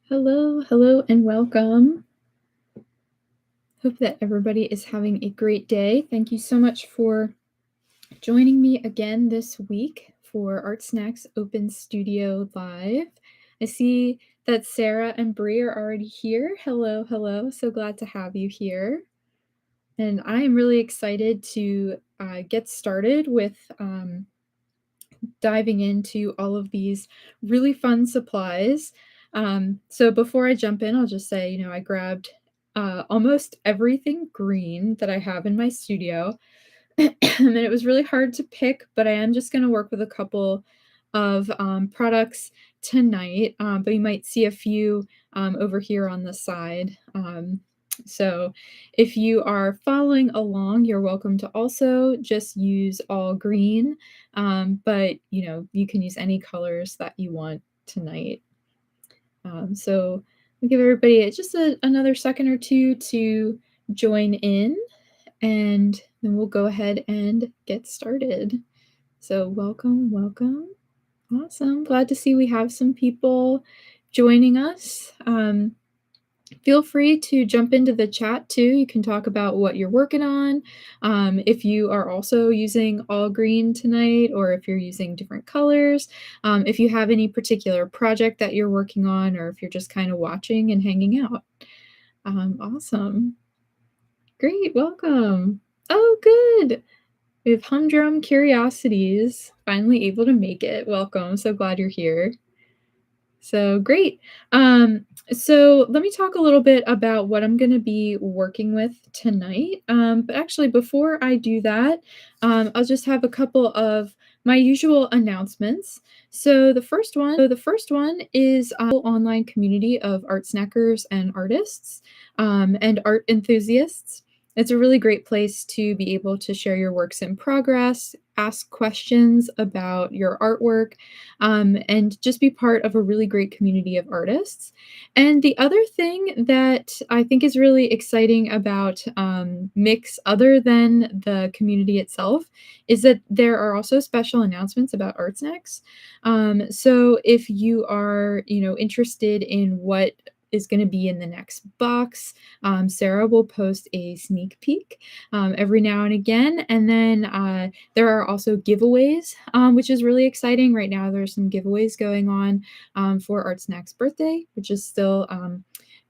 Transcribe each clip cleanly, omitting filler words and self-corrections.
Hello, hello, and welcome. Hope that everybody is having a great day. Thank you so much for joining me again this week for ArtSnacks Open Studio Live. I see that Sarah and Bree are already here. Hello, hello. So glad to have you here. And I am really excited to get started with diving into all of these really fun supplies. So before I jump in, I'll just say, I grabbed almost everything green that I have in my studio. And it was really hard to pick, but I am just going to work with a couple of products tonight, but you might see a few over here on the side. So if you are following along, you're welcome to also just use all green, but you can use any colors that you want tonight. So we'll give everybody just another second or two to join in, and then we'll go ahead and get started. So welcome, welcome. Awesome. Glad to see we have some people joining us. Feel free to jump into the chat too. You can talk about what you're working on. If you are also using all green tonight, or if you're using different colors, if you have any particular project that you're working on, or if you're just kind of watching and hanging out. Awesome. Great, welcome. Oh, good. We have Humdrum Curiosities finally able to make it. Welcome. So glad you're here. So great. So let me talk a little bit about what I'm going to be working with tonight. But actually, before I do that, I'll just have a couple of my usual announcements. So the first one is a online community of art snackers and artists and art enthusiasts. It's a really great place to be able to share your works in progress, ask questions about your artwork, and just be part of a really great community of artists. And the other thing that I think is really exciting about Mix, other than the community itself, is that there are also special announcements about ArtSnacks. So if you are, interested in what is going to be in the next box, Sarah will post a sneak peek every now and again. And then there are also giveaways, which is really exciting. Right now, there's some giveaways going on for ArtSnacks birthday, which is still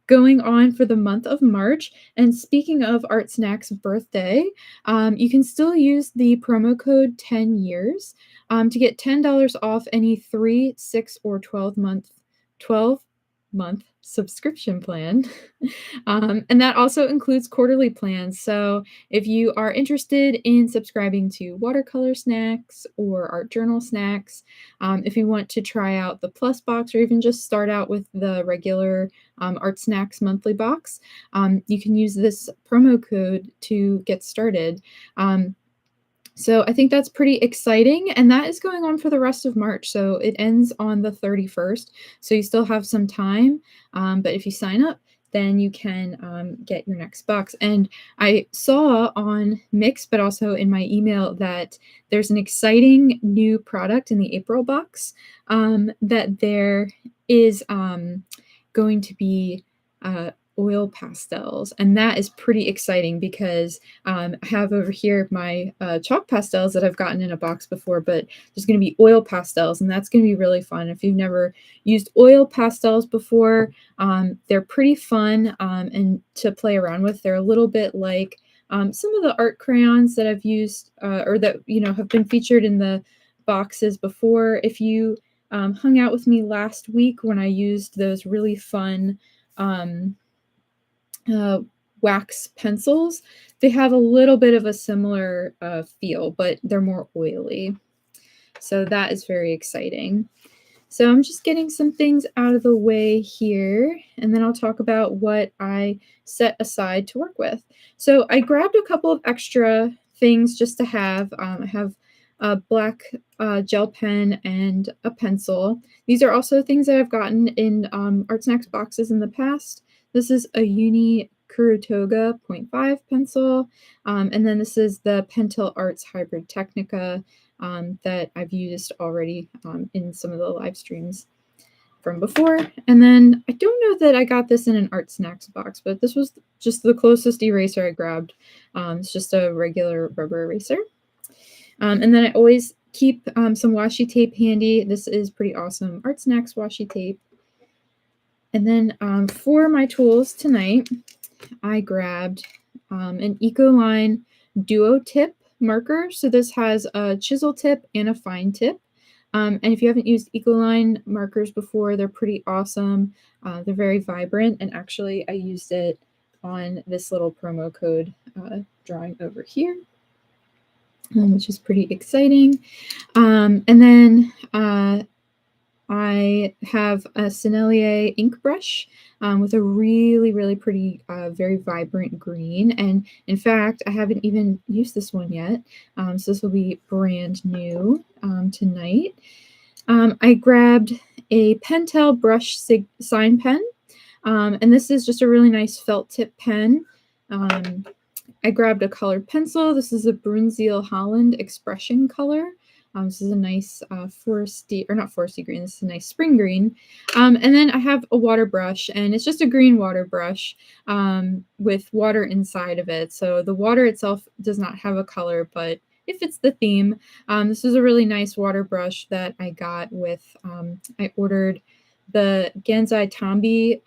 going on for the month of March. And speaking of ArtSnacks birthday, you can still use the promo code 10 years to get $10 off any 3, 6, or 12-month subscription plan. And that also includes quarterly plans. So if you are interested in subscribing to watercolor snacks or art journal snacks, if you want to try out the plus box, or even just start out with the regular ArtSnacks monthly box, you can use this promo code to get started. So I think that's pretty exciting, and that is going on for the rest of March. So it ends on the 31st. So you still have some time, but if you sign up, then you can get your next box. And I saw on Mix, but also in my email, that there's an exciting new product in the April box, that there is going to be oil pastels, and that is pretty exciting because I have over here my chalk pastels that I've gotten in a box before, but there's going to be oil pastels, and that's going to be really fun. If you've never used oil pastels before, they're pretty fun and to play around with. They're a little bit like some of the art crayons that I've used or that have been featured in the boxes before. If you hung out with me last week when I used those really fun wax pencils, they have a little bit of a similar feel, but they're more oily. So that is very exciting. So I'm just getting some things out of the way here, and then I'll talk about what I set aside to work with. So I grabbed a couple of extra things just to have. I have a black gel pen and a pencil. These are also things that I've gotten in ArtSnacks boxes in the past. This is a Uni Kurutoga 0.5 pencil, and then this is the Pentel Arts Hybrid Technica that I've used already in some of the live streams. from before. And then I don't know that I got this in an ArtSnacks box, but this was just the closest eraser I grabbed. It's just a regular rubber eraser. And then I always keep some washi tape handy. This is pretty awesome ArtSnacks washi tape. And then for my tools tonight, I grabbed an Ecoline Duo Tip marker. So this has a chisel tip and a fine tip. And if you haven't used Ecoline markers before, they're pretty awesome. They're very vibrant. And actually, I used it on this little promo code drawing over here, which is pretty exciting. And then I have a Sennelier ink brush with a really, really pretty, very vibrant green. And in fact, I haven't even used this one yet. So this will be brand new tonight. I grabbed a Pentel brush sign pen. And this is just a really nice felt tip pen. I grabbed a colored pencil. This is a Bruinzeel Holland Expression color. This is a nice not foresty green, this is a nice spring green. And then I have a water brush, and it's just a green water brush with water inside of it. So the water itself does not have a color, but it fits the theme. This is a really nice water brush that I got with, I ordered the Gansai Tambi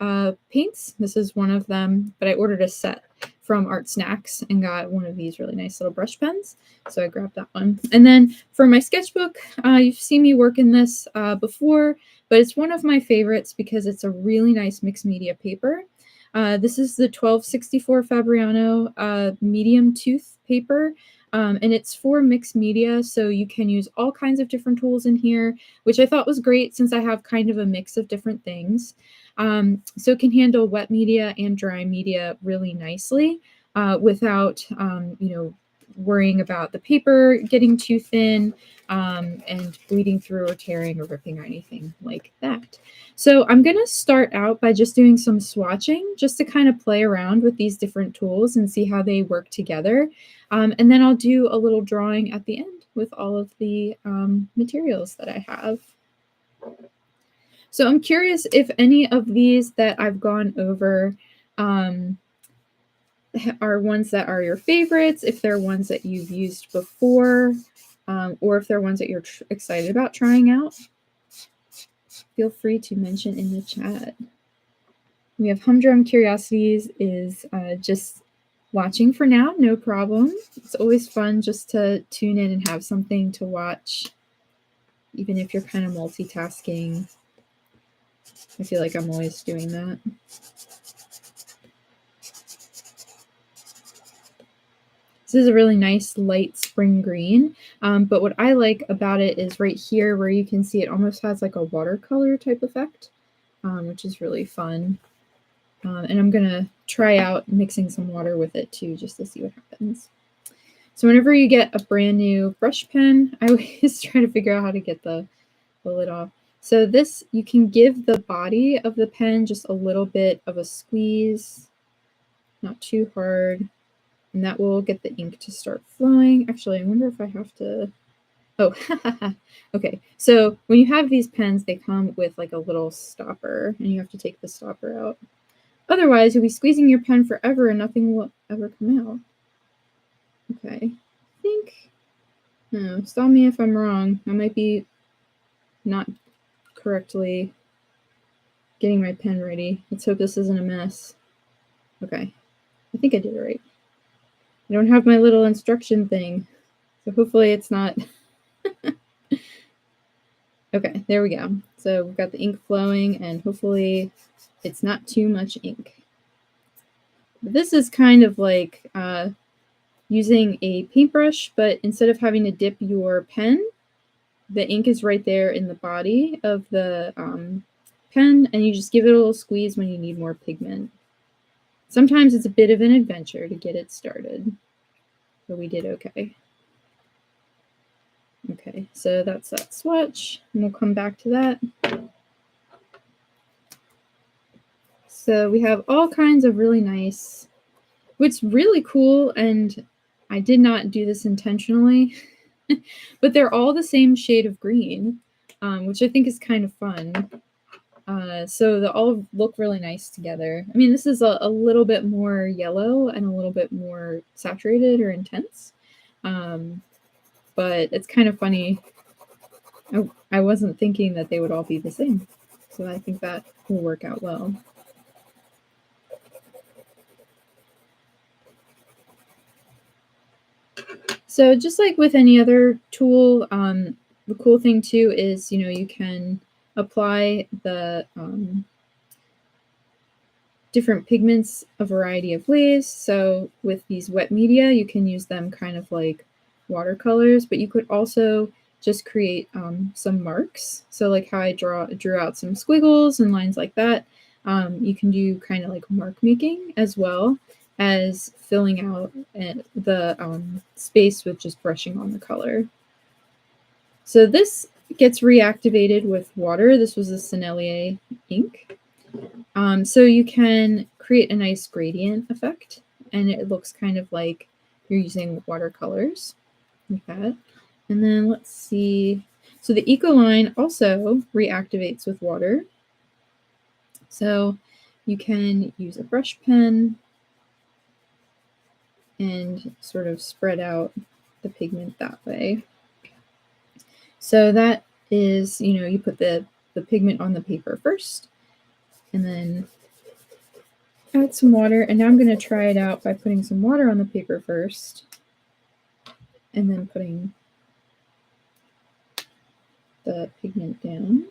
paints. This is one of them, but I ordered a set from ArtSnacks and got one of these really nice little brush pens. So I grabbed that one. And then for my sketchbook, you've seen me work in this before, but it's one of my favorites because it's a really nice mixed media paper. This is the 1264 Fabriano medium tooth paper. And it's for mixed media, so you can use all kinds of different tools in here, which I thought was great since I have kind of a mix of different things. So it can handle wet media and dry media really nicely without, worrying about the paper getting too thin and bleeding through or tearing or ripping or anything like that. So I'm going to start out by just doing some swatching just to kind of play around with these different tools and see how they work together. And then I'll do a little drawing at the end with all of the materials that I have. So I'm curious if any of these that I've gone over are ones that are your favorites, if they're ones that you've used before, or if they're ones that you're excited about trying out. Feel free to mention in the chat. We have Humdrum Curiosities is just watching for now, no problem. It's always fun just to tune in and have something to watch, even if you're kind of multitasking. I feel like I'm always doing that. This is a really nice light spring green, but what I like about it is right here where you can see it almost has like a watercolor type effect, which is really fun. And I'm going to try out mixing some water with it too, just to see what happens. So whenever you get a brand new brush pen, I always try to figure out how to get the lid off. So this, you can give the body of the pen just a little bit of a squeeze, not too hard, and that will get the ink to start flowing. Actually, I wonder if I have to, oh, okay. So when you have these pens, they come with like a little stopper, and you have to take the stopper out. Otherwise, you'll be squeezing your pen forever and nothing will ever come out. Okay, I think, no, stop me if I'm wrong. I might be not correctly getting my pen ready. Let's hope this isn't a mess. Okay, I think I did it right. I don't have my little instruction thing, so hopefully it's not. Okay, there we go. So we've got the ink flowing, and hopefully it's not too much ink. But this is kind of like using a paintbrush, but instead of having to dip your pen, the ink is right there in the body of the pen, and you just give it a little squeeze when you need more pigment. Sometimes it's a bit of an adventure to get it started, but we did okay. Okay, so that's that swatch, and we'll come back to that. So we have all kinds of really nice, what's really cool, and I did not do this intentionally, but they're all the same shade of green, which I think is kind of fun. So they all look really nice together. I mean, this is a little bit more yellow and a little bit more saturated or intense, but it's kind of funny. I wasn't thinking that they would all be the same, so I think that will work out well. So just like with any other tool, the cool thing too is, you can apply the different pigments a variety of ways. So with these wet media, you can use them kind of like watercolors, but you could also just create some marks. So like how I drew out some squiggles and lines like that. You can do kind of like mark making as well as filling out the space with just brushing on the color. So this gets reactivated with water. This was a Sennelier ink. So you can create a nice gradient effect, and it looks kind of like you're using watercolors like that. And then let's see. So the Eco line also reactivates with water. So you can use a brush pen and sort of spread out the pigment that way. So that is, you put the pigment on the paper first, and then add some water. And now I'm going to try it out by putting some water on the paper first, and then putting the pigment down.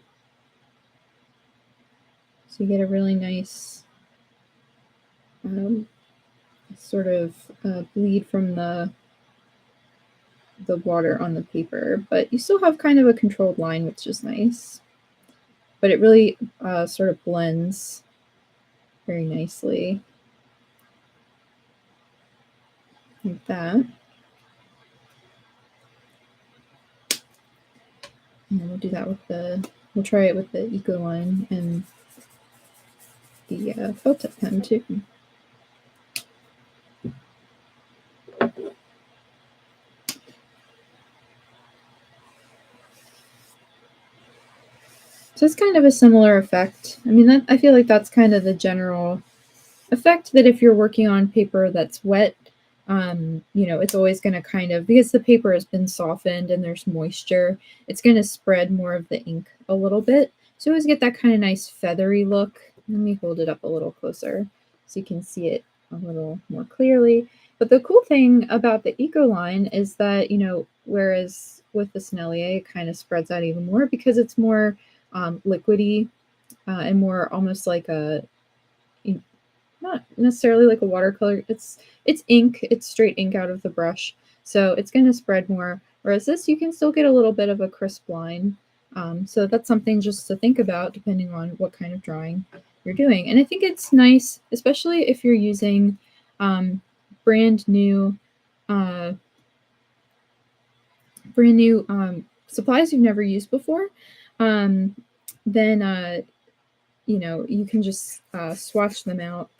So you get a really nice sort of bleed from the water on the paper, but you still have kind of a controlled line, which is nice. But it really sort of blends very nicely like that. And then we'll do that with we'll try it with the Eco line and the felt tip pen too. So it's kind of a similar effect. I mean, I feel like that's kind of the general effect, that if you're working on paper that's wet, it's always going to kind of, because the paper has been softened and there's moisture, it's going to spread more of the ink a little bit. So you always get that kind of nice feathery look. Let me hold it up a little closer so you can see it a little more clearly. But the cool thing about the Eco line is that, whereas with the Sennelier, it kind of spreads out even more because it's more liquidy and more almost like not necessarily like a watercolor. It's ink. It's straight ink out of the brush, so it's going to spread more. Whereas this, you can still get a little bit of a crisp line. So that's something just to think about depending on what kind of drawing you're doing. And I think it's nice, especially if you're using brand new supplies you've never used before. Then you can just swatch them out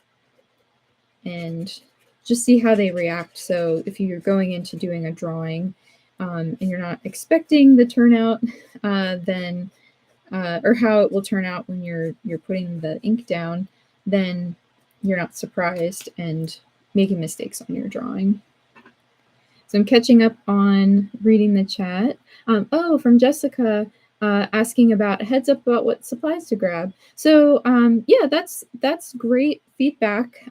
and just see how they react. So if you're going into doing a drawing and you're not expecting the turnout, then or how it will turn out when you're putting the ink down, then you're not surprised and making mistakes on your drawing. So I'm catching up on reading the chat. From Jessica, asking about heads up about what supplies to grab. So yeah, that's great feedback.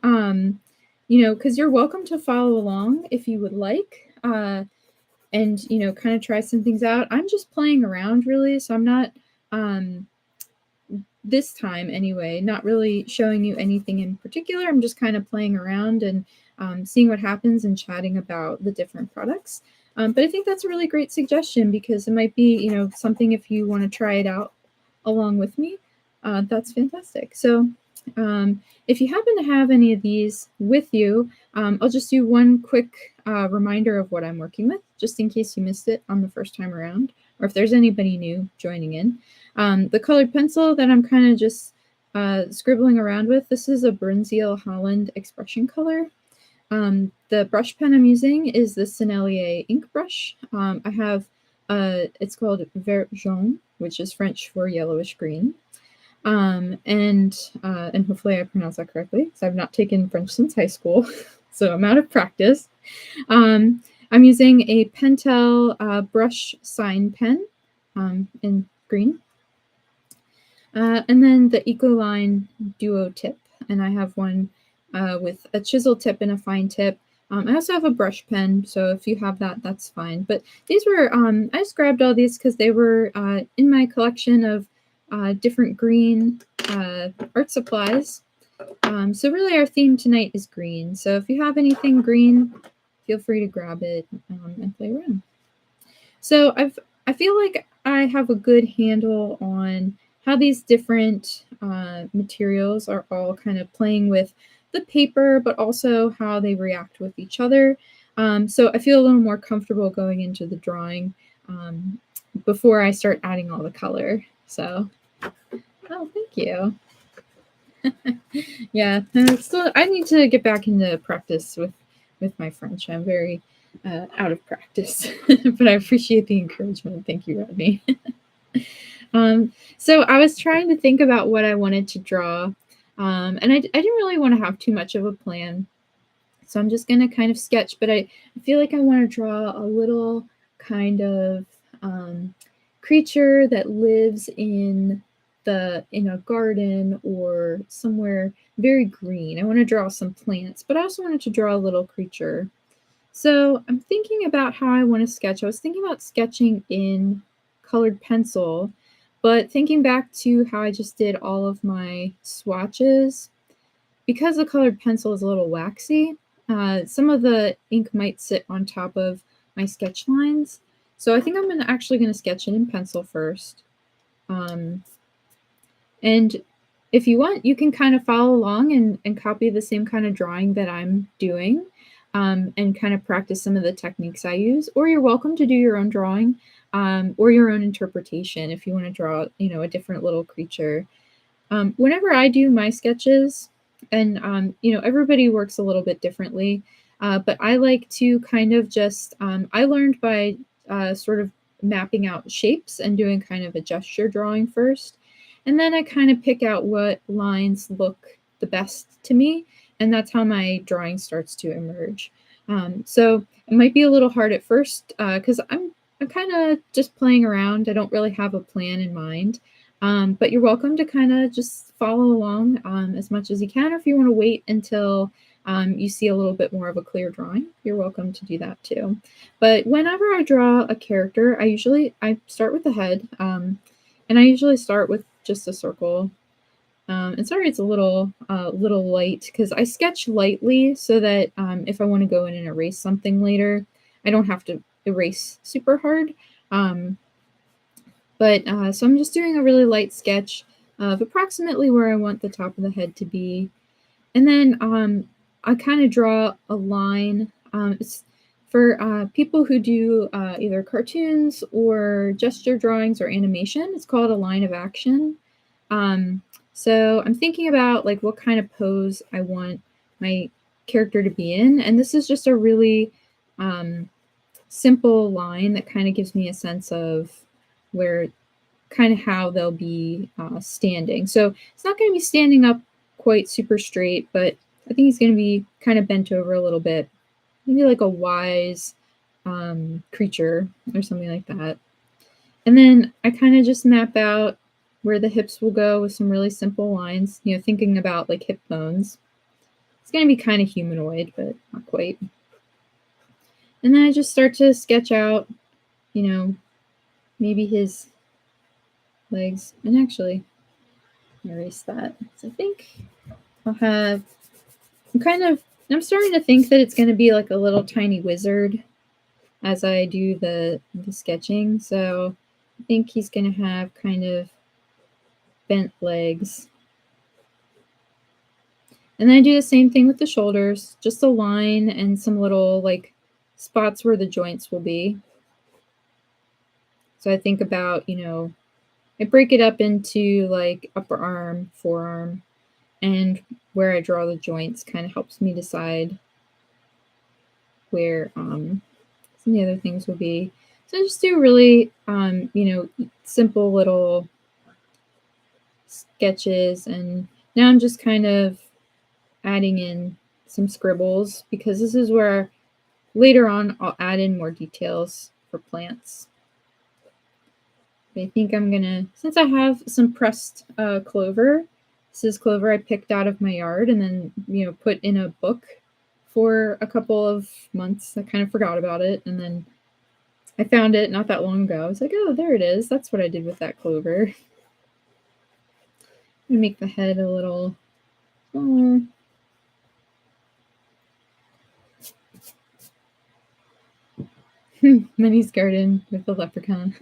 Because you're welcome to follow along if you would like, and kind of try some things out. I'm just playing around really, so I'm not this time anyway, not really showing you anything in particular. I'm just kind of playing around and seeing what happens and chatting about the different products. But I think that's a really great suggestion because it might be, something if you want to try it out along with me. That's fantastic. So if you happen to have any of these with you, I'll just do one quick reminder of what I'm working with, just in case you missed it on the first time around, or if there's anybody new joining in. The colored pencil that I'm kind of just scribbling around with, this is a Brunswick Holland expression color. The brush pen I'm using is the Sennelier ink brush. I have, it's called Vert Jaune, which is French for yellowish green. And hopefully I pronounced that correctly because I've not taken French since high school, so I'm out of practice. I'm using a Pentel brush sign pen in green. And then the Ecoline Duo tip, and I have one with a chisel tip and a fine tip. I also have a brush pen, so if you have that, that's fine. But these were, I just grabbed all these because they were in my collection of different green art supplies. So really our theme tonight is green. So if you have anything green, feel free to grab it and play around. So I feel like I have a good handle on how these different materials are all kind of playing with the paper, but also how they react with each other. So I feel a little more comfortable going into the drawing before I start adding all the color. So, oh, thank you. Yeah, still I need to get back into practice with my French. I'm very out of practice, but I appreciate the encouragement. Thank you, Rodney. So I was trying to think about what I wanted to draw, and I didn't really want to have too much of a plan. So I'm just going to kind of sketch, but I feel like I want to draw a little kind of creature that lives in a garden or somewhere very green. I want to draw some plants, but I also wanted to draw a little creature. So I'm thinking about how I want to sketch. I was thinking about sketching in colored pencil, but thinking back to how I just did all of my swatches, because the colored pencil is a little waxy, some of the ink might sit on top of my sketch lines. So I think I'm actually going to sketch it in pencil first. And if you want, you can kind of follow along and copy the same kind of drawing that I'm doing and kind of practice some of the techniques I use. Or you're welcome to do your own drawing or your own interpretation if you want to draw, a different little creature. Whenever I do my sketches, and everybody works a little bit differently, but I like to kind of just I learned by sort of mapping out shapes and doing kind of a gesture drawing first, and then I kind of pick out what lines look the best to me, and that's how my drawing starts to emerge. So it might be a little hard at first because I'm kind of just playing around. I don't really have a plan in mind. But you're welcome to kind of just follow along as much as you can, or if you want to wait until you see a little bit more of a clear drawing, you're welcome to do that too. But whenever I draw a character, I start with the head, and I usually start with just a circle. And sorry, it's a little light because I sketch lightly so that if I want to go in and erase something later, I don't have to erase super hard. So I'm just doing a really light sketch of approximately where I want the top of the head to be. And then I kind of draw a line. It's for people who do either cartoons or gesture drawings or animation. It's called a line of action. So I'm thinking about like what kind of pose I want my character to be in. And this is just a really simple line that kind of gives me a sense of kind of how they'll be standing. So it's not going to be standing up quite super straight, but I think he's going to be kind of bent over a little bit, maybe like a wise creature or something like that. And then I kind of just map out where the hips will go with some really simple lines, thinking about like hip bones. It's going to be kind of humanoid, but not quite. And then I just start to sketch out, maybe his legs. And actually, erase that. So I think I'm starting to think that it's going to be like a little tiny wizard as I do the sketching. So I think he's going to have kind of bent legs. And then I do the same thing with the shoulders, just a line and some little like spots where the joints will be. So I think about, I break it up into like upper arm, forearm, and where I draw the joints kind of helps me decide where some of the other things will be. So I just do really, simple little sketches, and now I'm just kind of adding in some scribbles because this is where later on I'll add in more details for plants. I think I'm gonna, since I have some pressed clover, this is clover I picked out of my yard and then, you know, put in a book for a couple of months. I kind of forgot about it, and then I found it not that long ago. I was like, oh, there it is. That's what I did with that clover. I'm gonna make the head a little smaller. Minnie's garden with the leprechaun.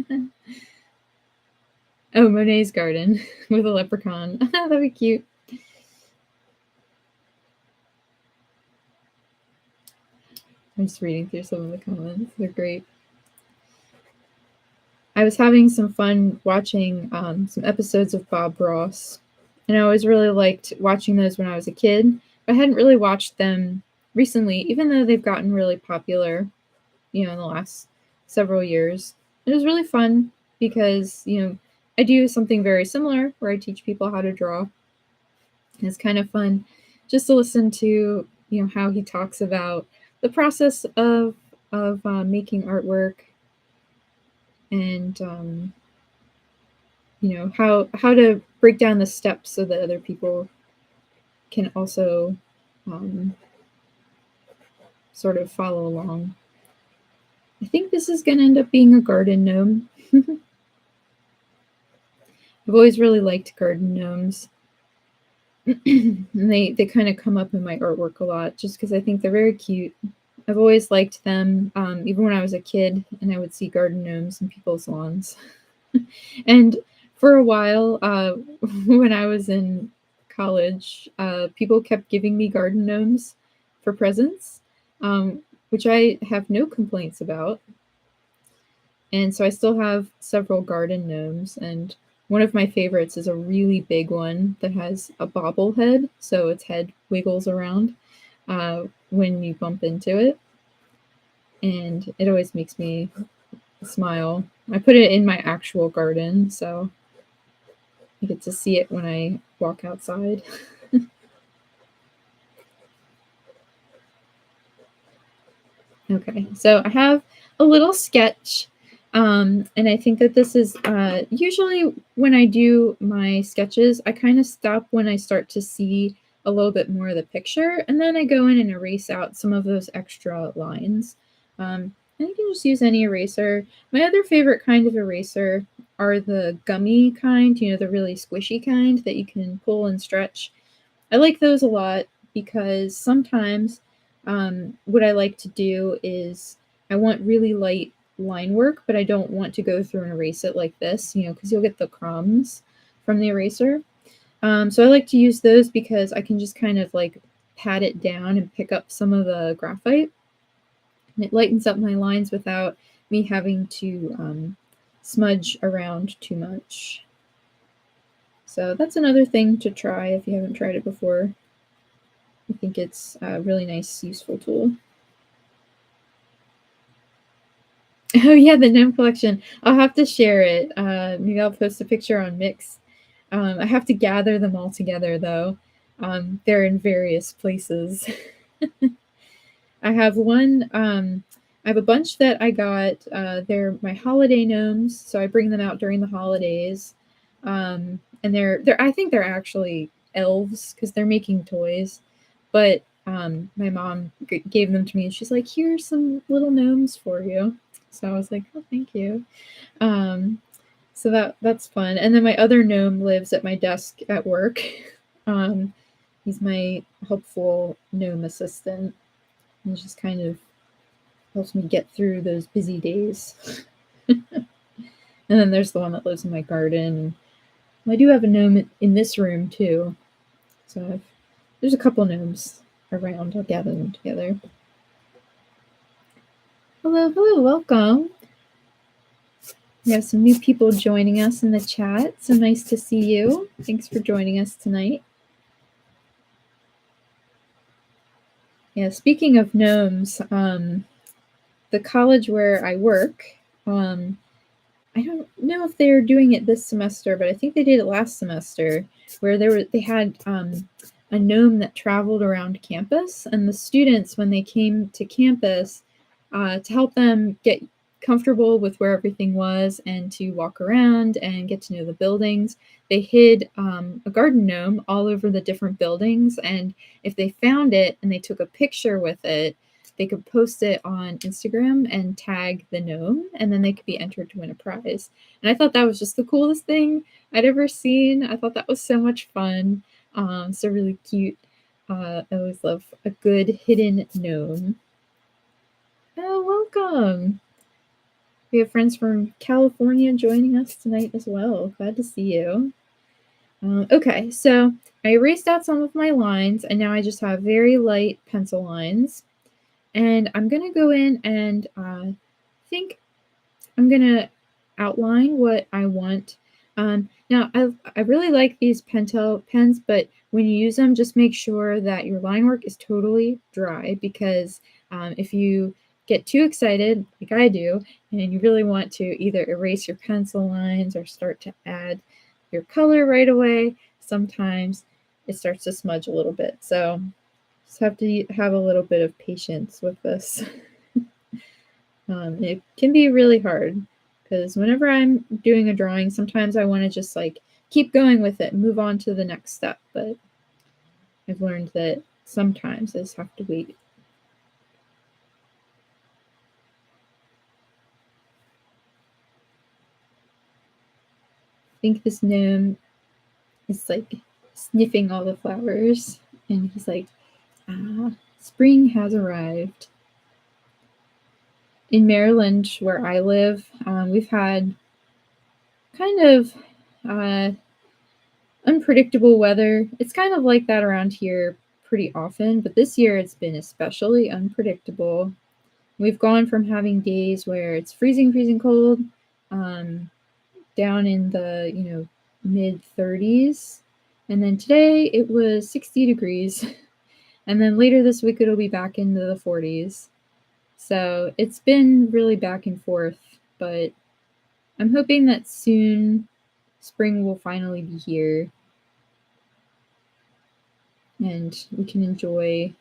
Oh, Monet's garden with a leprechaun. That'd be cute. I'm just reading through some of the comments. They're great. I was having some fun watching some episodes of Bob Ross, and I always really liked watching those when I was a kid. But I hadn't really watched them recently, even though they've gotten really popular, you know, in the last several years. It was really fun because, you know, I do something very similar where I teach people how to draw. It's kind of fun just to listen to, you know, how he talks about the process of making artwork, and you know, how to break down the steps so that other people can also sort of follow along. I think this is going to end up being a garden gnome. I've always really liked garden gnomes. And they kind of come up in my artwork a lot just because I think they're very cute. I've always liked them, even when I was a kid and I would see garden gnomes in people's lawns. And for a while, when I was in college, people kept giving me garden gnomes for presents, which I have no complaints about. And so I still have several garden gnomes, and one of my favorites is a really big one that has a bobblehead, so its head wiggles around when you bump into it. And it always makes me smile. I put it in my actual garden, so I get to see it when I walk outside. Okay, so I have a little sketch, and I think that this is usually when I do my sketches, I kind of stop when I start to see a little bit more of the picture, and then I go in and erase out some of those extra lines. And you can just use any eraser. My other favorite kind of eraser are the gummy kind, you know, the really squishy kind that you can pull and stretch. I like those a lot because sometimes what I like to do is I want really light line work, but I don't want to go through and erase it like this, you know, because you'll get the crumbs from the eraser. So I like to use those because I can just kind of like pat it down and pick up some of the graphite. And it lightens up my lines without me having to smudge around too much. So that's another thing to try if you haven't tried it before. I think it's a really nice, useful tool. Oh yeah, the gnome collection. I'll have to share it. Maybe I'll post a picture on Mix. I have to gather them all together though. They're in various places. I have one, I have a bunch that I got. They're my holiday gnomes, so I bring them out during the holidays. And they're I think they're actually elves because they're making toys. But my mom gave them to me, and she's like, "Here's some little gnomes for you." So I was like, "Oh, thank you." So that's fun. And then my other gnome lives at my desk at work. He's my helpful gnome assistant. He just kind of helps me get through those busy days. And then there's the one that lives in my garden. I do have a gnome in this room too. So there's a couple gnomes around. I'll gather them together. Hello, welcome. We have some new people joining us in the chat. So nice to see you. Thanks for joining us tonight. Yeah, speaking of gnomes, the college where I work, I don't know if they're doing it this semester, but I think they did it last semester, where they had a gnome that traveled around campus, and the students, when they came to campus, to help them get comfortable with where everything was and to walk around and get to know the buildings, they hid a garden gnome all over the different buildings, and if they found it and they took a picture with it, they could post it on Instagram and tag the gnome, and then they could be entered to win a prize. And I thought that was just the coolest thing I'd ever seen. I thought that was so much fun. So really cute. I always love a good hidden gnome. Oh, welcome. We have friends from California joining us tonight as well. Glad to see you. Okay, so I erased out some of my lines, and now I just have very light pencil lines. And I'm going to go in and think I'm going to outline what I want. Now, I really like these Pentel pens, but when you use them, just make sure that your line work is totally dry, because if you get too excited, like I do, and you really want to either erase your pencil lines or start to add your color right away, sometimes it starts to smudge a little bit. So just have to have a little bit of patience with this. It can be really hard, because whenever I'm doing a drawing, sometimes I want to just like keep going with it and move on to the next step, but I've learned that sometimes I just have to wait. I think this gnome is like sniffing all the flowers, and he's like, spring has arrived. In Maryland, where I live, we've had kind of unpredictable weather. It's kind of like that around here pretty often, but this year it's been especially unpredictable. We've gone from having days where it's freezing cold, down in the mid 30s, and then today it was 60 degrees, and then later this week it'll be back into the 40s. So it's been really back and forth, but I'm hoping that soon spring will finally be here and we can enjoy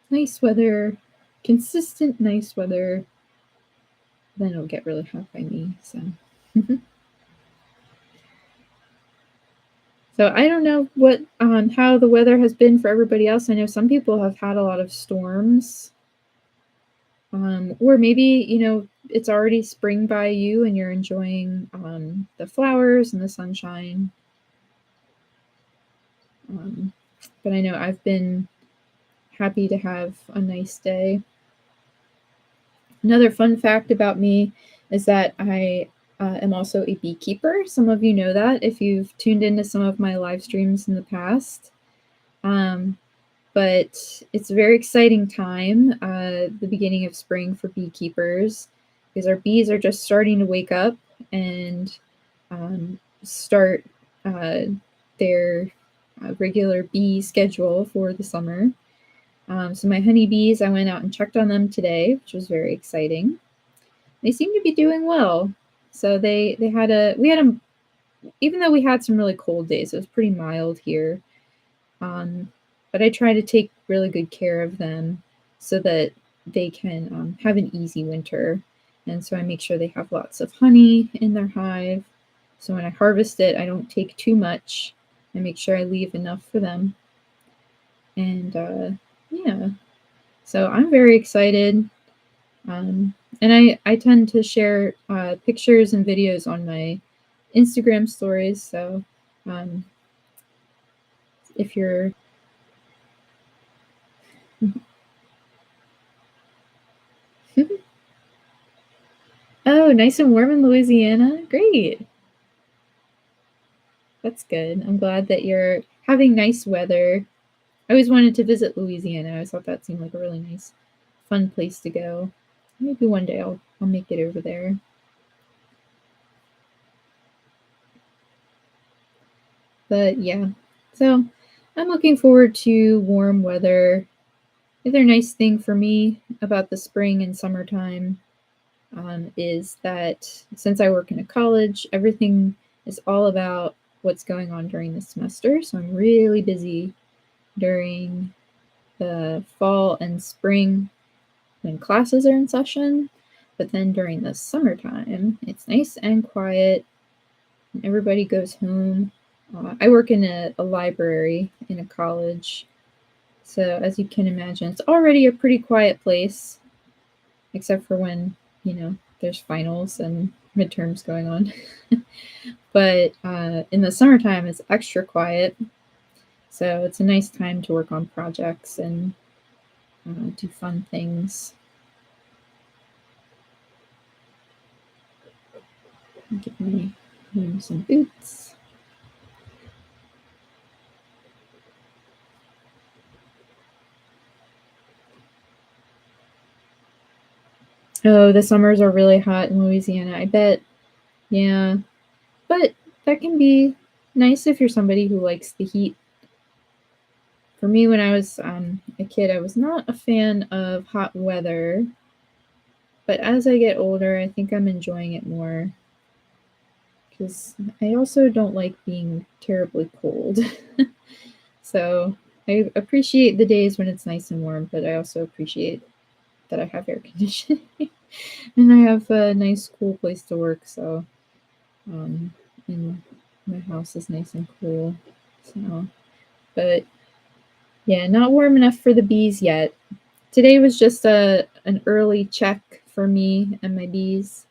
nice weather, consistent nice weather. Then it'll get really hot by me. So so I don't know what how the weather has been for everybody else. I know some people have had a lot of storms, or maybe it's already spring by you and you're enjoying the flowers and the sunshine. But I know I've been happy to have a nice day. Another fun fact about me is that I am also a beekeeper. Some of you know that if you've tuned into some of my live streams in the past. But it's a very exciting time, the beginning of spring for beekeepers, because our bees are just starting to wake up and start their regular bee schedule for the summer. So my honeybees, I went out and checked on them today, which was very exciting. They seem to be doing well. So we had even though we had some really cold days, it was pretty mild here. But I try to take really good care of them so that they can have an easy winter. And so I make sure they have lots of honey in their hive. So when I harvest it, I don't take too much. I make sure I leave enough for them. And yeah, so I'm very excited. And I tend to share pictures and videos on my Instagram stories. So if you're oh, nice and warm in Louisiana. Great. That's good. I'm glad that you're having nice weather. I always wanted to visit Louisiana. I always thought that seemed like a really nice, fun place to go. Maybe one day I'll make it over there. But yeah, so I'm looking forward to warm weather. The other nice thing for me about the spring and summertime is that since I work in a college, everything is all about what's going on during the semester. So I'm really busy during the fall and spring when classes are in session. But then during the summertime, it's nice and quiet, and everybody goes home. I work in a library in a college, so as you can imagine, it's already a pretty quiet place, except for when, there's finals and midterms going on. But in the summertime, it's extra quiet, so it's a nice time to work on projects and do fun things. Give me some boots. Oh, the summers are really hot in Louisiana, I bet. Yeah, but that can be nice if you're somebody who likes the heat. For me, when I was a kid, I was not a fan of hot weather, but as I get older, I think I'm enjoying it more because I also don't like being terribly cold. So I appreciate the days when it's nice and warm, but I also appreciate that I have air conditioning and I have a nice, cool place to work. So, and my house is nice and cool. So, but yeah, not warm enough for the bees yet. Today was just an early check for me and my bees.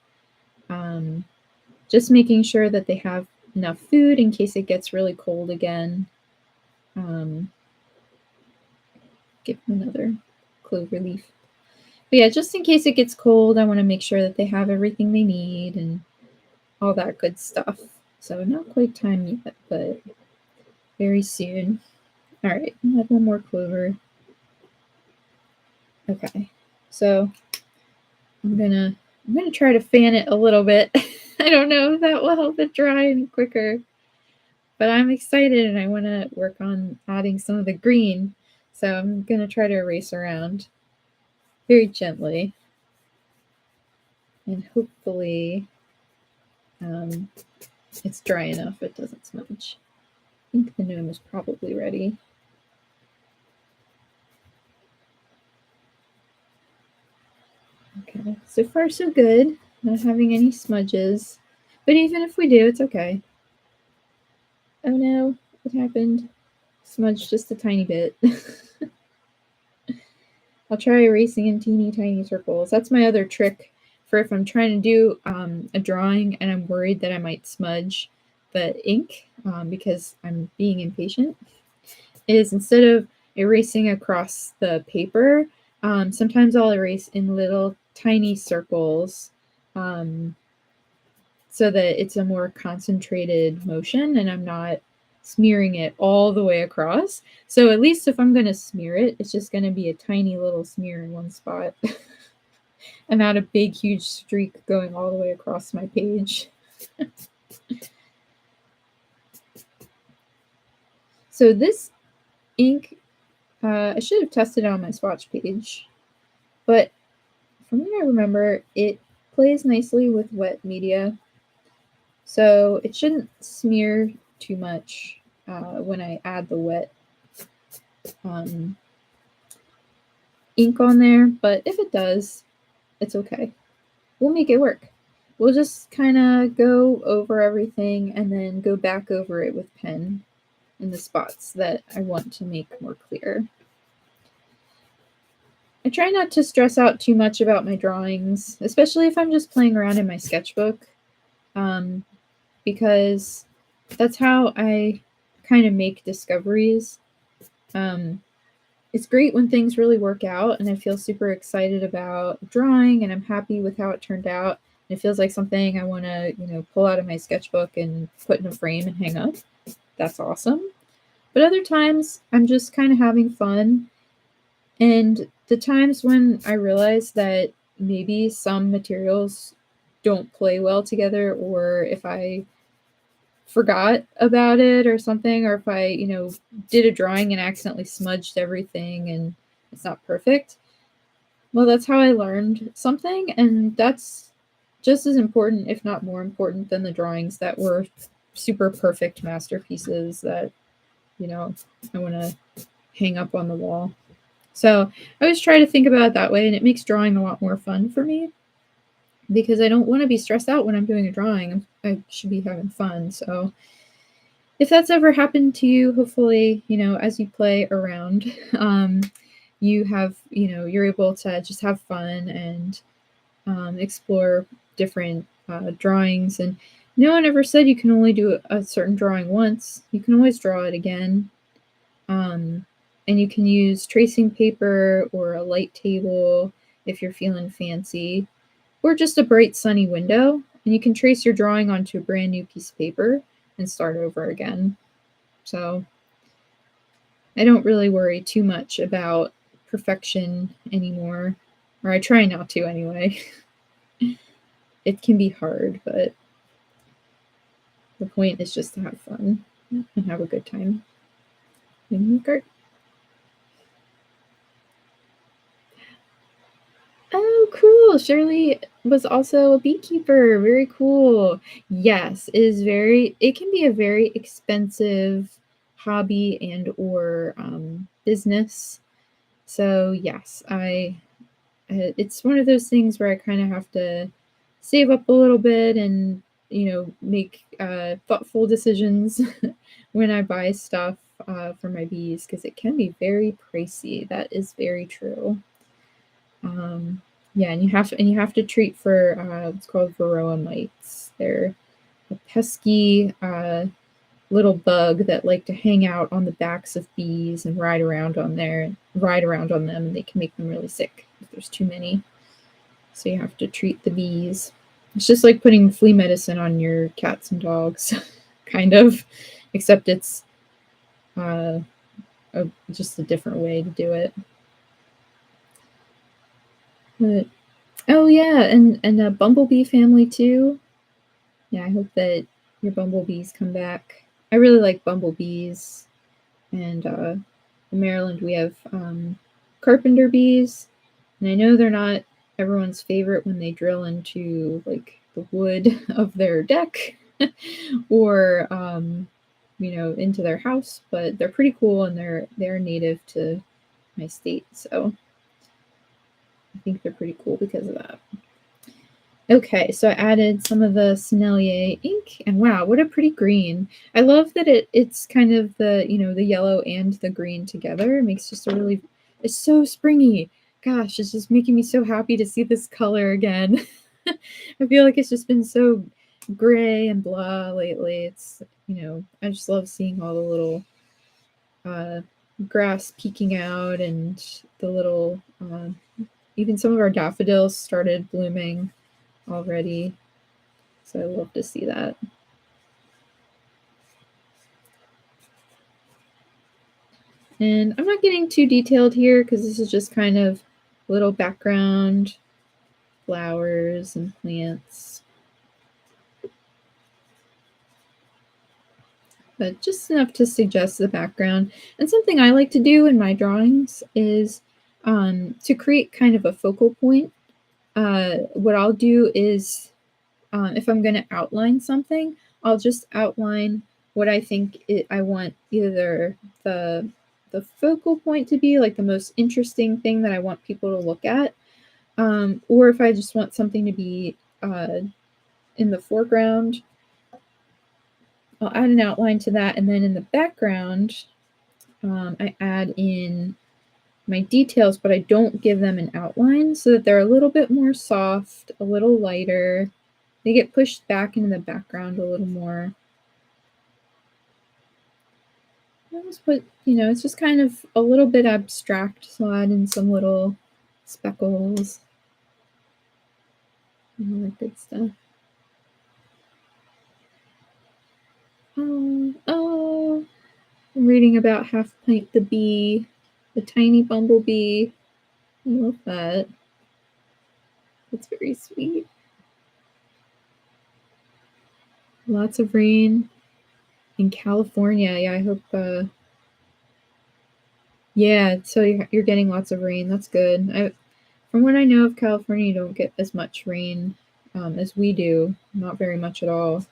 Just making sure that they have enough food in case it gets really cold again. Give them another clover leaf. But yeah, just in case it gets cold, I want to make sure that they have everything they need and all that good stuff. So not quite time yet, but very soon. All right, I have one more clover. Okay, so I'm gonna try to fan it a little bit. I don't know if that will help it dry any quicker, but I'm excited and I want to work on adding some of the green. So I'm gonna try to erase around very gently, and hopefully it's dry enough it doesn't smudge. I think the gnome is probably ready. Okay, so far so good. Not having any smudges. But even if we do, it's okay. Oh no, what happened? Smudged just a tiny bit. I'll try erasing in teeny tiny circles. That's my other trick for if I'm trying to do a drawing and I'm worried that I might smudge the ink because I'm being impatient, is instead of erasing across the paper, sometimes I'll erase in little tiny circles so that it's a more concentrated motion and I'm not smearing it all the way across. So at least if I'm going to smear it, it's just going to be a tiny little smear in one spot and not a big, huge streak going all the way across my page. So this ink, I should have tested it on my swatch page, but from what I remember, it plays nicely with wet media. So it shouldn't smear too much when I add the wet ink on there, but if it does, it's okay. We'll make it work. We'll just kind of go over everything and then go back over it with pen in the spots that I want to make more clear. I try not to stress out too much about my drawings, especially if I'm just playing around in my sketchbook, because that's how I kind of make discoveries. It's great when things really work out and I feel super excited about drawing and I'm happy with how it turned out. It feels like something I want to, pull out of my sketchbook and put in a frame and hang up. That's awesome. But other times I'm just kind of having fun. And the times when I realize that maybe some materials don't play well together, or if I forgot about it or something, or if I, did a drawing and accidentally smudged everything and it's not perfect. Well, that's how I learned something, and that's just as important, if not more important, than the drawings that were super perfect masterpieces that, you know, I want to hang up on the wall. So I always try to think about it that way, and it makes drawing a lot more fun for me because I don't want to be stressed out when I'm doing a drawing. I should be having fun. So if that's ever happened to you, hopefully, you know, as you play around, you have, you know, you're able to just have fun and explore different drawings. And no one ever said you can only do a certain drawing once. You can always draw it again. And you can use tracing paper or a light table if you're feeling fancy, or just a bright sunny window. And you can trace your drawing onto a brand new piece of paper and start over again. So I don't really worry too much about perfection anymore, or I try not to anyway. It can be hard, but the point is just to have fun and have a good time in your garden. Oh, cool. Shirley was also a beekeeper. Very cool. Yes, it can be a very expensive hobby and or business. So yes, it's one of those things where I kind of have to save up a little bit and, you know, make thoughtful decisions when I buy stuff for my bees, because it can be very pricey. That is very true. Yeah, and you have to treat for what's called varroa mites. They're a pesky little bug that like to hang out on the backs of bees and ride around on them, and they can make them really sick if there's too many. So you have to treat the bees. It's just like putting flea medicine on your cats and dogs, kind of, except it's just a different way to do it. But, oh yeah, and a bumblebee family too. Yeah, I hope that your bumblebees come back. I really like bumblebees, and in Maryland we have carpenter bees, and I know they're not everyone's favorite when they drill into like the wood of their deck or you know, into their house, but they're pretty cool, and they're native to my state, so I think they're pretty cool because of that. Okay, so I added some of the Sennelier ink, and wow, what a pretty green. I love that it's kind of the, you know, the yellow and the green together. It makes just a really, it's so springy. Gosh, it's just making me so happy to see this color again. I feel like it's just been so gray and blah lately. It's, you know, I just love seeing all the little grass peeking out, and the little, even some of our daffodils started blooming already, so I love to see that. And I'm not getting too detailed here because this is just kind of little background flowers and plants, but just enough to suggest the background. And something I like to do in my drawings is to create kind of a focal point. What I'll do is, if I'm going to outline something, I'll just outline what I think I want either the focal point to be, like the most interesting thing that I want people to look at, or if I just want something to be in the foreground, I'll add an outline to that, and then in the background, I add in my details, but I don't give them an outline, so that they're a little bit more soft, a little lighter. They get pushed back into the background a little more. I almost put, you know, it's just kind of a little bit abstract, so I'll add in some little speckles and all that good stuff. Oh, I'm reading about Half Pint the bee, the tiny bumblebee. I love that. That's very sweet. Lots of rain in California. Yeah, I hope. Yeah, so you're getting lots of rain. That's good. From what I know of California, you don't get as much rain as we do, not very much at all.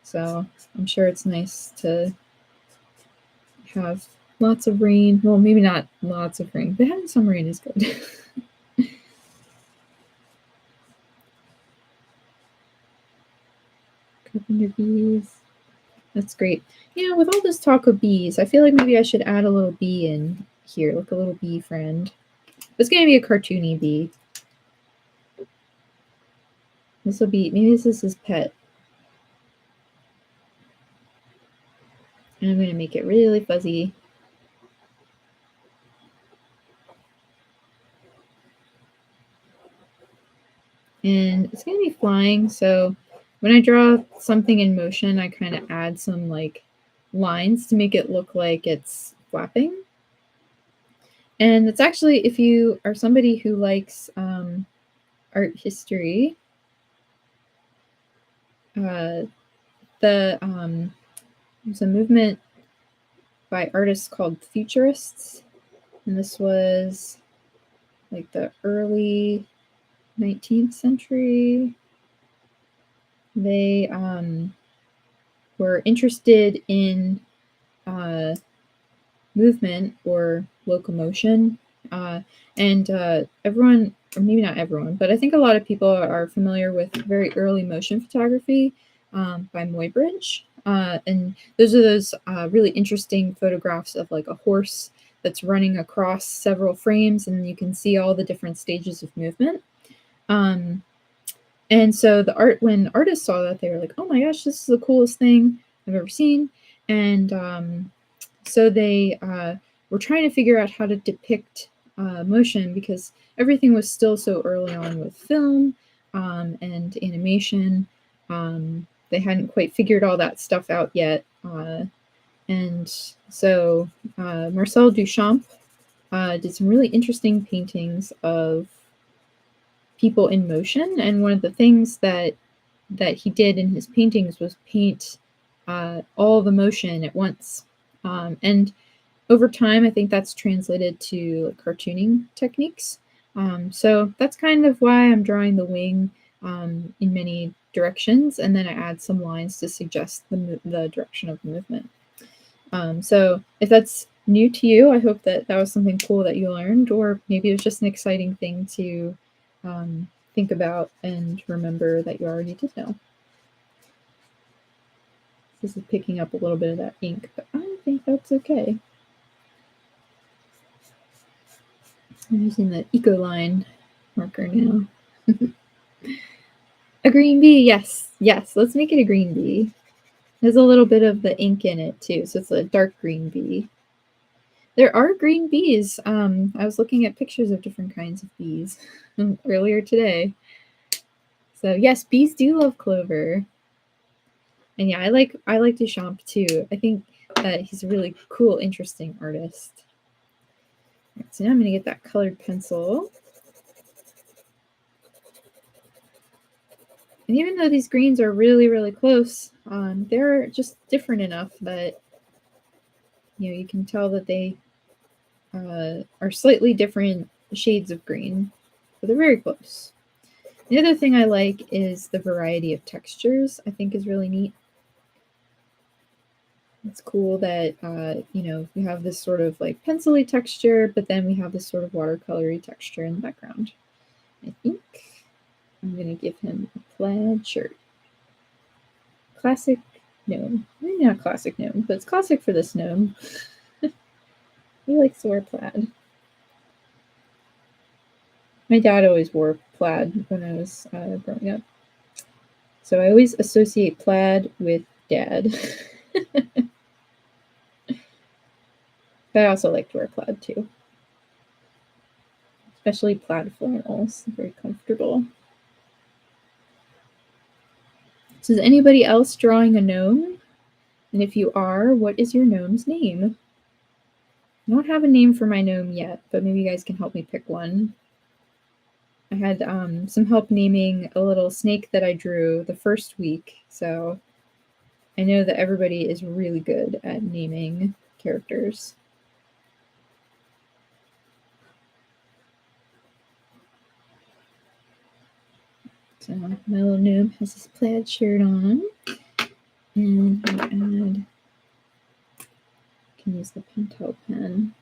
So I'm sure it's nice to have lots of rain. Well, maybe not lots of rain, but having some rain is good. Carpenter bees. That's great. You know, with all this talk of bees, I feel like maybe I should add a little bee in here, like a little bee friend. It's going to be a cartoony bee. This will be, maybe this is his pet. And I'm going to make it really fuzzy. And it's going to be flying, so when I draw something in motion, I kind of add some like lines to make it look like it's flapping. And it's actually, if you are somebody who likes art history, there's a movement by artists called Futurists, and this was like the early 19th century. They were interested in movement or locomotion, and everyone, or maybe not everyone, but I think a lot of people are familiar with very early motion photography by Muybridge. And those are those really interesting photographs of like a horse that's running across several frames, and you can see all the different stages of movement. And so when artists saw that, they were like, "Oh my gosh, this is the coolest thing I've ever seen!" And so they were trying to figure out how to depict motion, because everything was still so early on with film and animation. They hadn't quite figured all that stuff out yet. And so Marcel Duchamp did some really interesting paintings of people in motion. And one of the things that he did in his paintings was paint all the motion at once. And over time, I think that's translated to cartooning techniques. So that's kind of why I'm drawing the wing in many directions, and then I add some lines to suggest the direction of the movement. So if that's new to you, I hope that was something cool that you learned, or maybe it was just an exciting thing to think about and remember that you already did know. This is picking up a little bit of that ink, but I think that's okay. I'm using the Ecoline marker now. A green bee, yes, yes. Let's make it a green bee. There's a little bit of the ink in it too, so it's a dark green bee. There are green bees. I was looking at pictures of different kinds of bees earlier today. So yes, bees do love clover. And yeah, I like Duchamp too. I think that he's a really cool, interesting artist. Right, so now I'm going to get that colored pencil. And even though these greens are really, really close, they're just different enough that you can tell that they are slightly different shades of green, but they're very close. The other thing I like is the variety of textures. I think is really neat. It's cool that we have this sort of like pencil-y texture, but then we have this sort of watercolory texture in the background. I think I'm gonna give him a plaid shirt. Classic gnome. Maybe not classic gnome, but it's classic for this gnome. He likes to wear plaid. My dad always wore plaid when I was growing up. So I always associate plaid with dad. But I also like to wear plaid too. Especially plaid flannels. Very comfortable. So is anybody else drawing a gnome? And if you are, what is your gnome's name? I don't have a name for my gnome yet, but maybe you guys can help me pick one. I had some help naming a little snake that I drew the first week, so I know that everybody is really good at naming characters. So So my little noob has this plaid shirt on, and I can use the Pentel pen.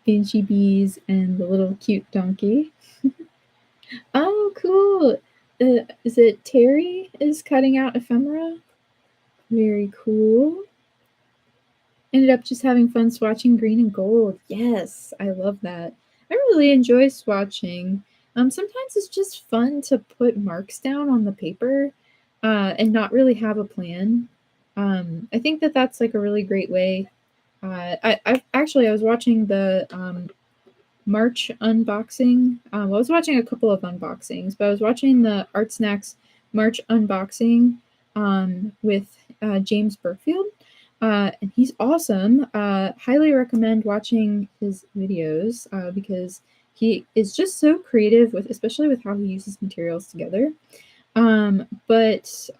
Banshee bees and the little cute donkey. Oh, cool. Is it Terry is cutting out ephemera? Very cool. Ended up just having fun swatching green and gold. Yes, I love that. I really enjoy swatching. Sometimes it's just fun to put marks down on the paper and not really have a plan. I think that that's like a really great way. I was watching the March unboxing. I was watching a couple of unboxings, but I was watching the ArtSnacks March unboxing with James Burfield. And he's awesome. Highly recommend watching his videos because he is just so creative especially with how he uses materials together. But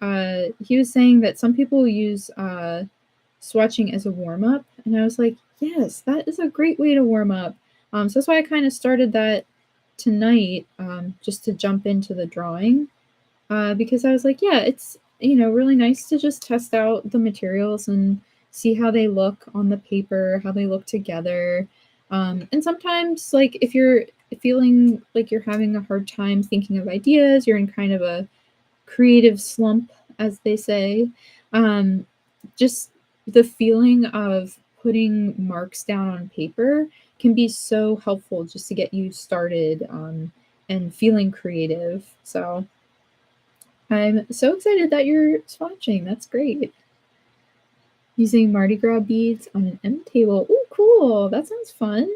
he was saying that some people use swatching as a warm-up, and I was like, yes, that is a great way to warm up. So that's why I kind of started that tonight, just to jump into the drawing, because I was like, yeah, it's really nice to just test out the materials and see how they look on the paper, how they look together. And sometimes, like, if you're feeling like you're having a hard time thinking of ideas, you're in kind of a creative slump, as they say, just the feeling of putting marks down on paper can be so helpful just to get you started and feeling creative. So I'm so excited that you're swatching. That's great. Using Mardi Gras beads on an M table. Oh, cool. That sounds fun.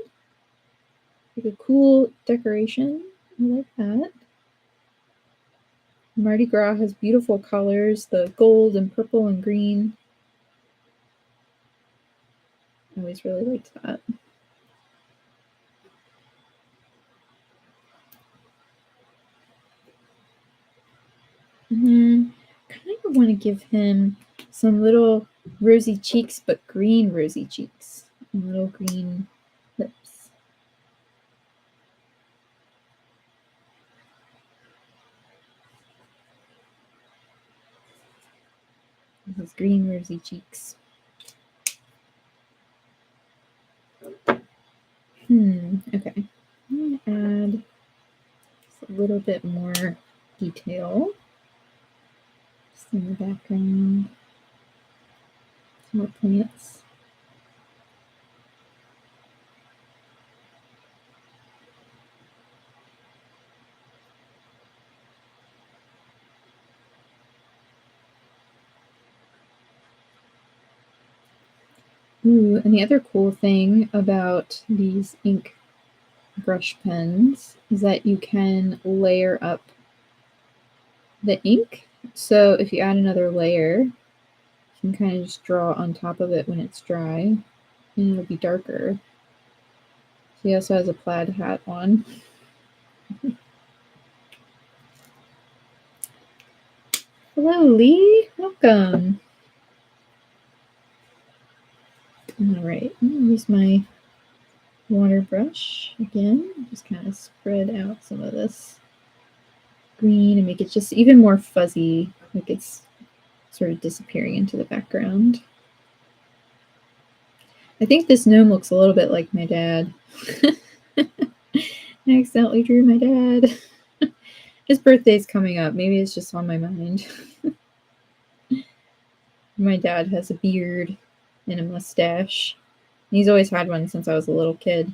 Like a cool decoration. I like that. Mardi Gras has beautiful colors, the gold and purple and green. I always really liked that. And then kind of want to give him some little rosy cheeks, but green rosy cheeks and little green lips. His green rosy cheeks. Okay. I'm gonna add just a little bit more detail. Just in the background. Some more plants. Ooh, and the other cool thing about these ink brush pens is that you can layer up the ink. So if you add another layer, you can kind of just draw on top of it when it's dry, and it'll be darker. He also has a plaid hat on. Hello, Lee. Welcome. All right, I'm gonna use my water brush again. Just kind of spread out some of this green and make it just even more fuzzy, like it's sort of disappearing into the background. I think this gnome looks a little bit like my dad. I accidentally drew my dad. His birthday's coming up. Maybe it's just on my mind. My dad has a beard and a mustache. He's always had one since I was a little kid.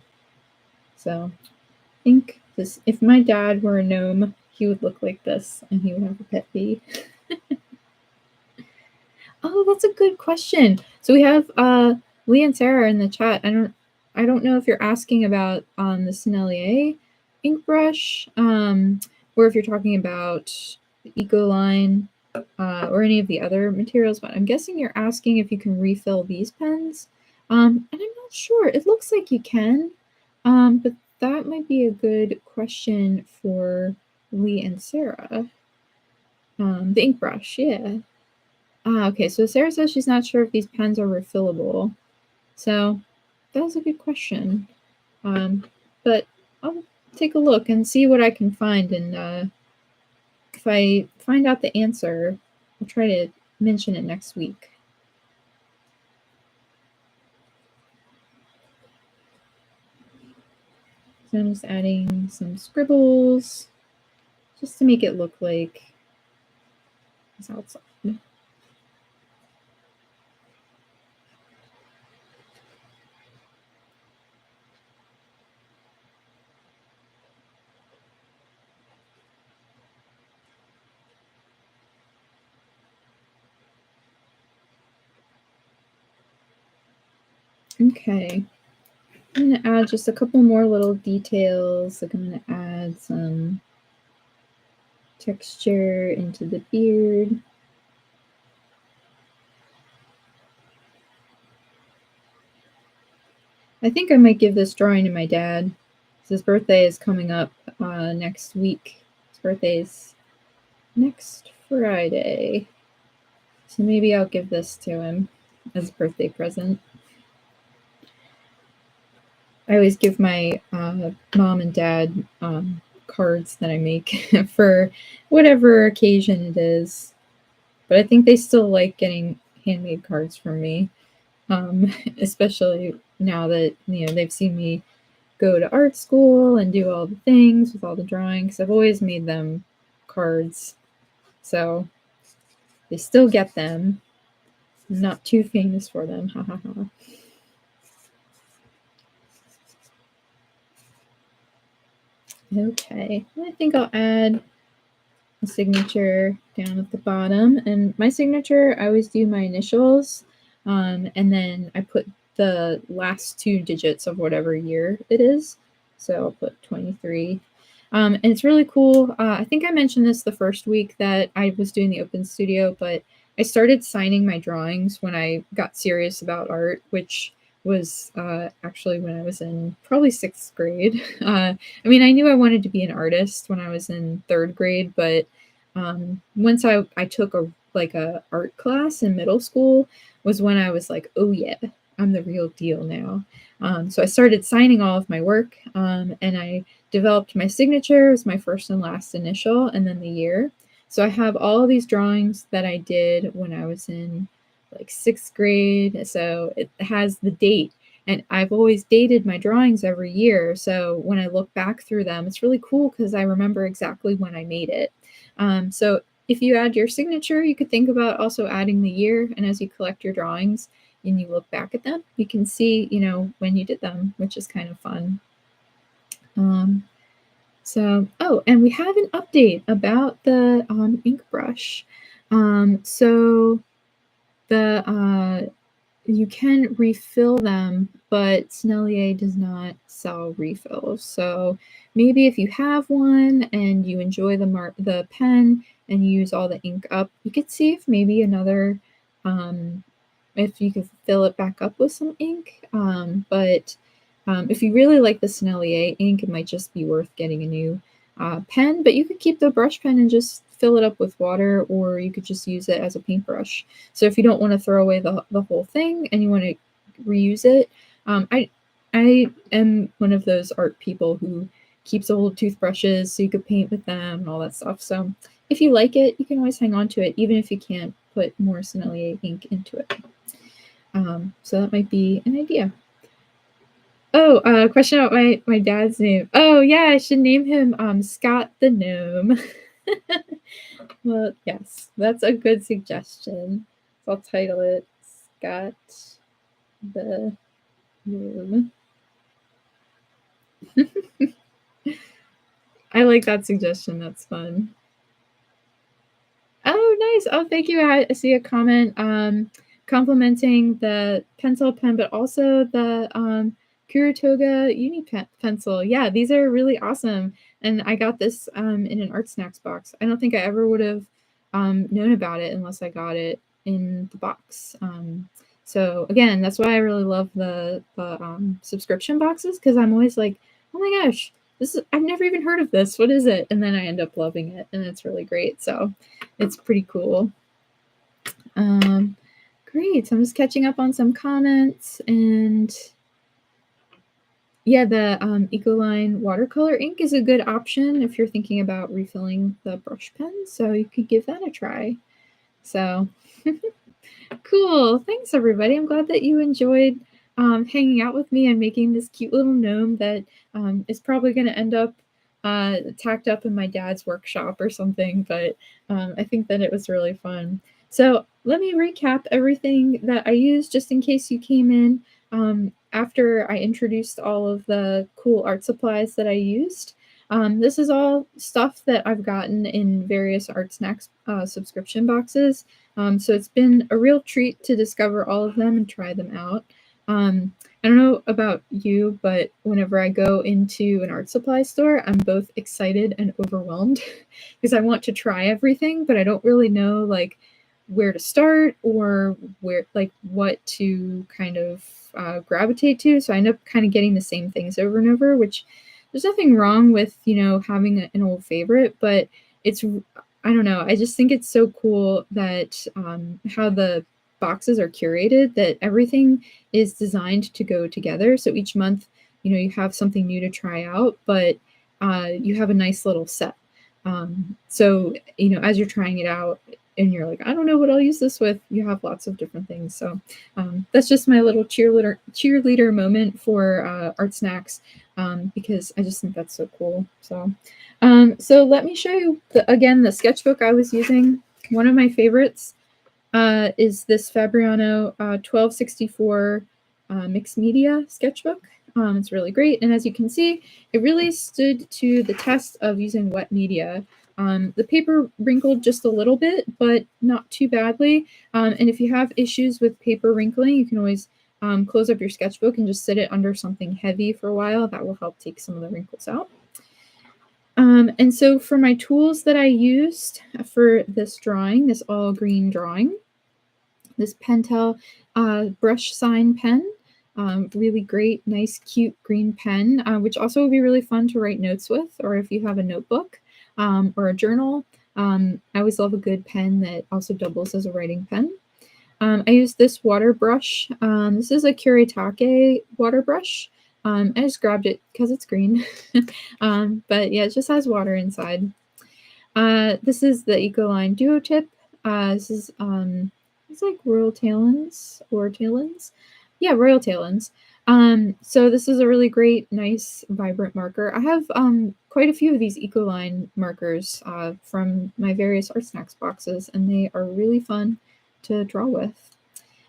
So I think if my dad were a gnome, he would look like this and he would have a pet bee. Oh, that's a good question. So we have Lee and Sarah in the chat. I don't know if you're asking about the Sennelier ink brush, or if you're talking about the Eco line or any of the other materials, but I'm guessing you're asking if you can refill these pens. And I'm not sure. It looks like you can, but that might be a good question for Lee and Sarah. The ink brush, yeah. Okay, so Sarah says she's not sure if these pens are refillable. So that was a good question. But I'll take a look and see what I can find, and if I find out the answer, I'll try to mention it next week. So I'm just adding some scribbles just to make it look like it's outside. Okay, I'm going to add just a couple more little details. Like I'm going to add some texture into the beard. I think I might give this drawing to my dad. His birthday is coming up next week. His birthday is next Friday. So maybe I'll give this to him as a birthday present. I always give my mom and dad cards that I make for whatever occasion it is. But I think they still like getting handmade cards from me, especially now that they've seen me go to art school and do all the things with all the drawings. I've always made them cards, so they still get them. I'm not too famous for them, ha ha ha. Okay, I think I'll add a signature down at the bottom. And my signature, I always do my initials, and then I put the last two digits of whatever year it is. So I'll put 23. And it's really cool. I think I mentioned this the first week that I was doing the Open Studio, but I started signing my drawings when I got serious about art, which was actually when I was in probably 6th grade. I mean, I knew I wanted to be an artist when I was in 3rd grade, but once I took a art class in middle school was when I was like, oh yeah, I'm the real deal now. So I started signing all of my work, and I developed my signature as my first and last initial, and then the year. So I have all of these drawings that I did when I was in like 6th grade. So it has the date. And I've always dated my drawings every year. So when I look back through them, it's really cool because I remember exactly when I made it. So if you add your signature, you could think about also adding the year. And as you collect your drawings and you look back at them, you can see, when you did them, which is kind of fun. Oh, and we have an update about the ink brush. So the you can refill them, but Snellier does not sell refills. So maybe if you have one and you enjoy the pen and you use all the ink up, you could see if maybe another if you could fill it back up with some ink. But if you really like the Snellier ink, it might just be worth getting a new pen. But you could keep the brush pen and just fill it up with water, or you could just use it as a paintbrush. So if you don't want to throw away the whole thing and you want to reuse it, I am one of those art people who keeps old toothbrushes so you could paint with them and all that stuff. So if you like it, you can always hang on to it, even if you can't put more Snellier ink into it. So that might be an idea. Oh, question about my dad's name. Oh yeah, I should name him Scott the Gnome. Well, yes, that's a good suggestion. So I'll title it Scott the Gnome. I like that suggestion. That's fun. Oh, nice. Oh, thank you. I see a comment complimenting the pencil pen, but also the Kuratoga Uni pencil. Yeah, these are really awesome. And I got this in an ArtSnacks box. I don't think I ever would have known about it unless I got it in the box. So again, that's why I really love the subscription boxes, because I'm always like, oh my gosh, I've never even heard of this. What is it? And then I end up loving it, and it's really great. So it's pretty cool. Great. So I'm just catching up on some comments, and yeah, the Ecoline watercolor ink is a good option if you're thinking about refilling the brush pen, so you could give that a try. So cool. Thanks, everybody. I'm glad that you enjoyed hanging out with me and making this cute little gnome that is probably going to end up tacked up in my dad's workshop or something, but I think that it was really fun. So let me recap everything that I used just in case you came in after I introduced all of the cool art supplies that I used. This is all stuff that I've gotten in various ArtSnacks subscription boxes. So it's been a real treat to discover all of them and try them out. I don't know about you, but whenever I go into an art supply store, I'm both excited and overwhelmed because I want to try everything, but I don't really know like where to start or where like what to kind of gravitate to. So I end up kind of getting the same things over and over, which there's nothing wrong with, having an old favorite, but it's I don't know. I just think it's so cool that how the boxes are curated, that everything is designed to go together. So each month, you have something new to try out, but you have a nice little set. So, as you're trying it out and you're like, I don't know what I'll use this with, you have lots of different things. So that's just my little cheerleader moment for ArtSnacks because I just think that's so cool. So let me show you, again, the sketchbook I was using. One of my favorites is this Fabriano 1264 mixed media sketchbook. It's really great. And as you can see, it really stood to the test of using wet media. The paper wrinkled just a little bit, but not too badly. And if you have issues with paper wrinkling, you can always close up your sketchbook and just sit it under something heavy for a while. That will help take some of the wrinkles out. And so for my tools that I used for this drawing, this all green drawing, this Pentel brush sign pen, really great, nice, cute green pen, which also would be really fun to write notes with, or if you have a notebook or a journal. I always love a good pen that also doubles as a writing pen. I used this water brush. This is a Kuretake water brush. I just grabbed it because it's green. But yeah, it just has water inside. This is the Ecoline Duo Tip. This is it's like Royal Talons or Talons. Yeah, Royal Talons. So this is a really great, nice, vibrant marker. I have quite a few of these Ecoline markers from my various ArtSnacks boxes, and they are really fun to draw with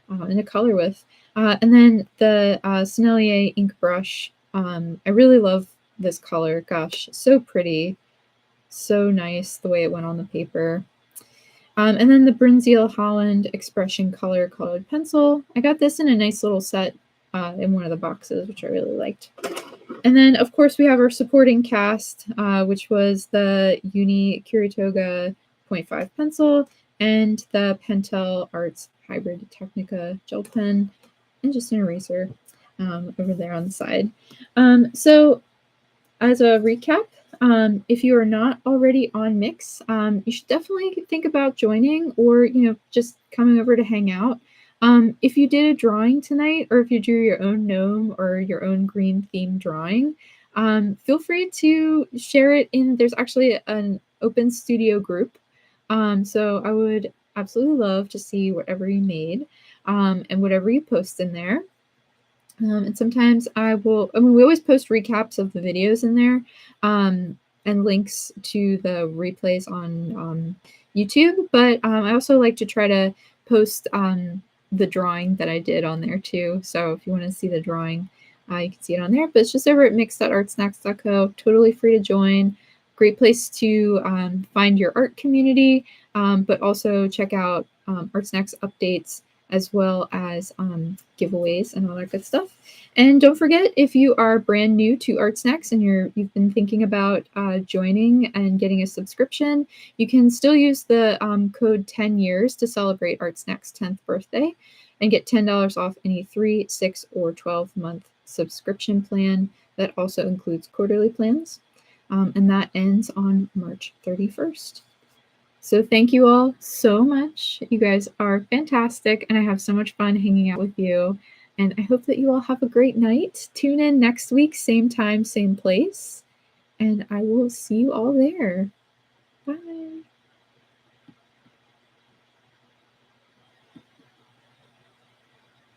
and to color with. And then the Sennelier ink brush. I really love this color. Gosh, so pretty. So nice the way it went on the paper. And then the Brinziel Holland Expression Color Colored Pencil. I got this in a nice little set in one of the boxes, which I really liked. And then, of course, we have our supporting cast, which was the Uni Kuritoga 0.5 pencil and the Pentel Arts Hybrid Technica gel pen, and just an eraser over there on the side. So as a recap, if you are not already on Mix, you should definitely think about joining or, just coming over to hang out. If you did a drawing tonight, or if you drew your own gnome or your own green themed drawing, feel free to share it in, there's actually an Open Studio group. So I would absolutely love to see whatever you made and whatever you post in there. And sometimes we always post recaps of the videos in there and links to the replays on YouTube. But I also like to try to post the drawing that I did on there too. So if you want to see the drawing, you can see it on there. But it's just over at mix.artsnacks.co. Totally free to join. Great place to find your art community, but also check out ArtSnacks updates, as well as giveaways and all that good stuff. And don't forget, if you are brand new to ArtSnacks and you've been thinking about joining and getting a subscription, you can still use the code 10 years to celebrate ArtSnacks' 10th birthday and get $10 off any 3, 6, or 12-month subscription plan. That also includes quarterly plans. And that ends on March 31st. So thank you all so much. You guys are fantastic, and I have so much fun hanging out with you. And I hope that you all have a great night. Tune in next week, same time, same place, and I will see you all there.